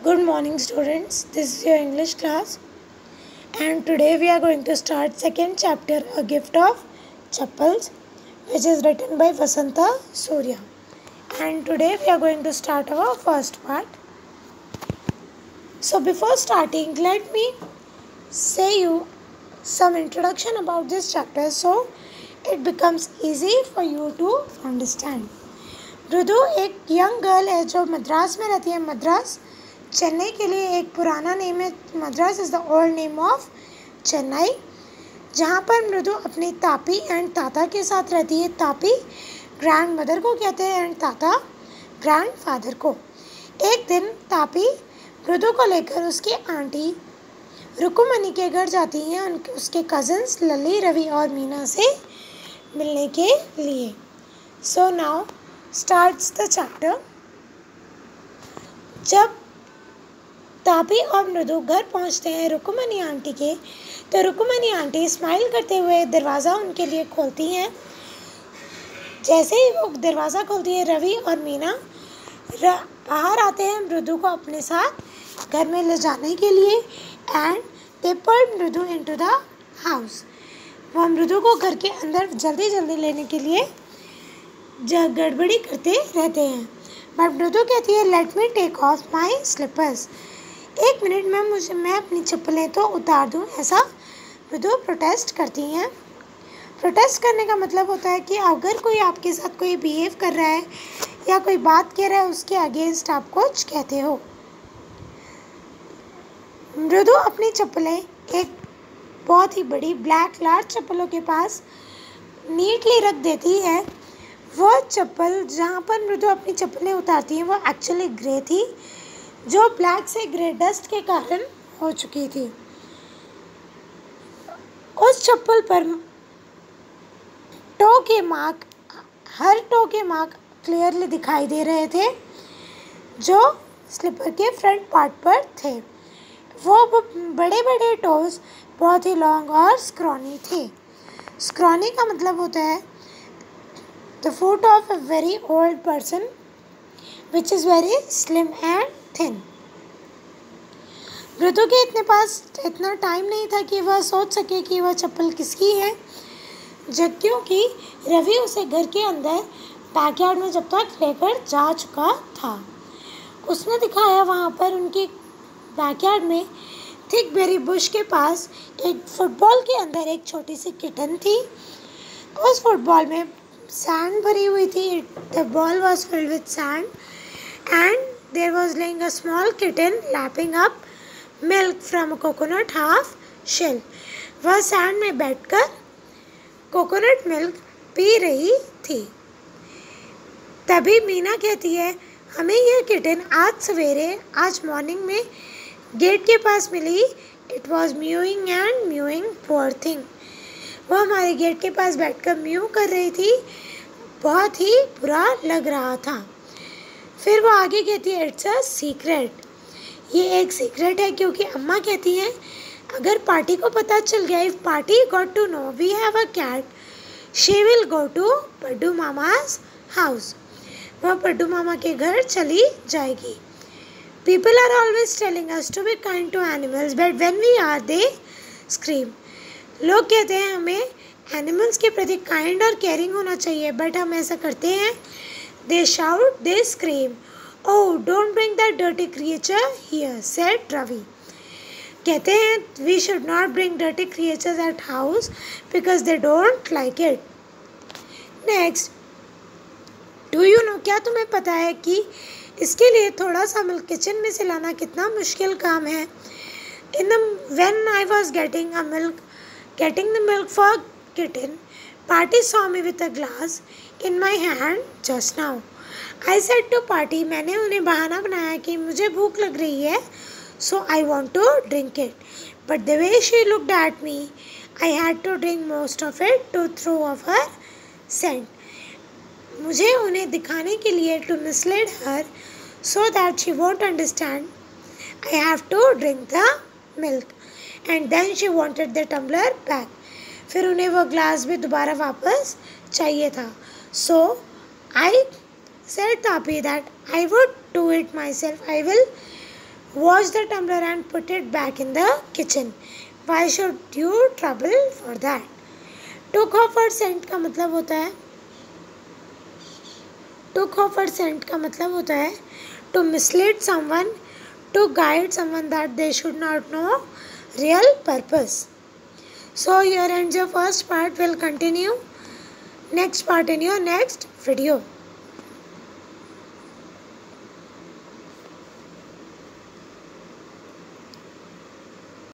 Good morning students, this is your English class and today we are going to start second chapter A Gift of Chappals, which is written by Vasanta Surya, and today we are going to start our first part. So before starting, let me say you some introduction about this chapter so it becomes easy for you to understand. मृदु एक young girl है जो मद्रास में रहती है. मद्रास चेन्नई के लिए एक पुराना नेम है. Madras is the old name of Chennai, जहाँ पर मृदु अपनी तापी एंड ताता के साथ रहती है. तापी ग्रैंड मदर को कहते हैं एंड ताता ग्रैंड फादर को. एक दिन तापी मृदु को लेकर उसकी आंटी रुकुमनी के घर जाती हैं उसके कज़न्स लली, रवि और मीना से मिलने के लिए. So now starts the chapter. जब तापी और मृदु घर पहुंचते हैं रुकुमनी आंटी के, तो रुकुमनी आंटी स्माइल करते हुए दरवाज़ा उनके लिए खोलती हैं. जैसे ही वो दरवाज़ा खोलती है, रवि और मीना बाहर आते हैं मृदु को अपने साथ घर में ले जाने के लिए एंड दे पुट मृदु इनटू द हाउस. वह मृदु को घर के अंदर जल्दी जल्दी लेने के लिए गड़बड़ी करते रहते हैं. बट मृदु कहती है let me take off my slippers. एक मिनट में मैं अपनी चप्पलें तो उतार दूँ, ऐसा मृदु प्रोटेस्ट करती हैं. प्रोटेस्ट करने का मतलब होता है कि अगर कोई आपके साथ कोई बिहेव कर रहा है या कोई बात कह रहा है उसके अगेंस्ट आप कुछ कहते हो. मृदु अपनी चप्पलें एक बहुत ही बड़ी ब्लैक लार्ज चप्पलों के पास नीटली रख देती है. वो चप्पल जहाँ पर मृदु अपनी चप्पलें उतारती हैं वो एक्चुअली ग्रे थी, जो ब्लैक से ग्रे डस्ट के कारण हो चुकी थी. उस चप्पल पर टो के मार्क, हर टो के मार्क क्लियरली दिखाई दे रहे थे जो स्लीपर के फ्रंट पार्ट पर थे. वो बड़े बड़े टोज बहुत ही लॉन्ग और स्क्रॉनी थे. स्क्रॉनी का मतलब होता है the foot of a very old person which is very slim and thin. मृदु के इतना टाइम नहीं था कि वह सोच सके कि वह चप्पल किसकी है, जब क्योंकि रवि उसे घर के अंदर बैकयार्ड में जब तक लेकर जा चुका था. उसने दिखाया वहाँ पर उनके बैकयार्ड में थिक बेरी बुश के पास एक फुटबॉल के अंदर एक छोटी सी किटन थी. उस फुटबॉल में sand भरी हुई थी. The ball was filled with sand and there was laying a small kitten lapping up milk from a coconut half shell. वह sand में बैठकर कोकोनट मिल्क पी रही थी. तभी मीना कहती है हमें यह किटन आज मॉर्निंग में गेट के पास मिली. It was mewing and mewing, poor thing. वो हमारे गेट के पास बैठकर म्यू कर रही थी, बहुत ही बुरा लग रहा था. फिर वो आगे कहती है इट्स अ सीक्रेट. ये एक सीक्रेट है क्योंकि अम्मा कहती हैं अगर पार्टी को पता चल गया, if Patty got to know we have a cat she will go to Paddu mama's house. वह पड्डू मामा के घर चली जाएगी. People are always telling us to be kind to animals but when we are they scream. लोग कहते हैं हमें एनिमल्स के प्रति काइंड और केयरिंग होना चाहिए, बट हम ऐसा करते हैं. They shout, they scream, oh don't bring that dirty creature here said Ravi. कहते हैं we should not bring dirty creatures at house because they don't like it. Next, do you know, क्या तुम्हें पता है कि इसके लिए थोड़ा सा मिल्क किचन में से लाना कितना मुश्किल काम है. When I was getting the milk for kitten, Party saw me with a glass in my hand just now. I said to Party, मैंने उन्हें बहाना बनाया कि मुझे भूख लग रही है, so I want to drink it. But the way she looked at me, I had to drink most of it to throw off her scent. मुझे उन्हें दिखाने के लिए to mislead her so that she won't understand, I have to drink the milk. And then she wanted the tumbler back. फिर उन्हें वो glass भी दोबारा वापस चाहिए था. So I said Tapi that I would do it myself. I will Wash the tumbler and put it back in the kitchen. Why should you trouble for that? Took off her scent का मतलब होता है to mislead someone, to guide someone that they should not know real purpose. So here ends your first part. Will continue next part in your next video.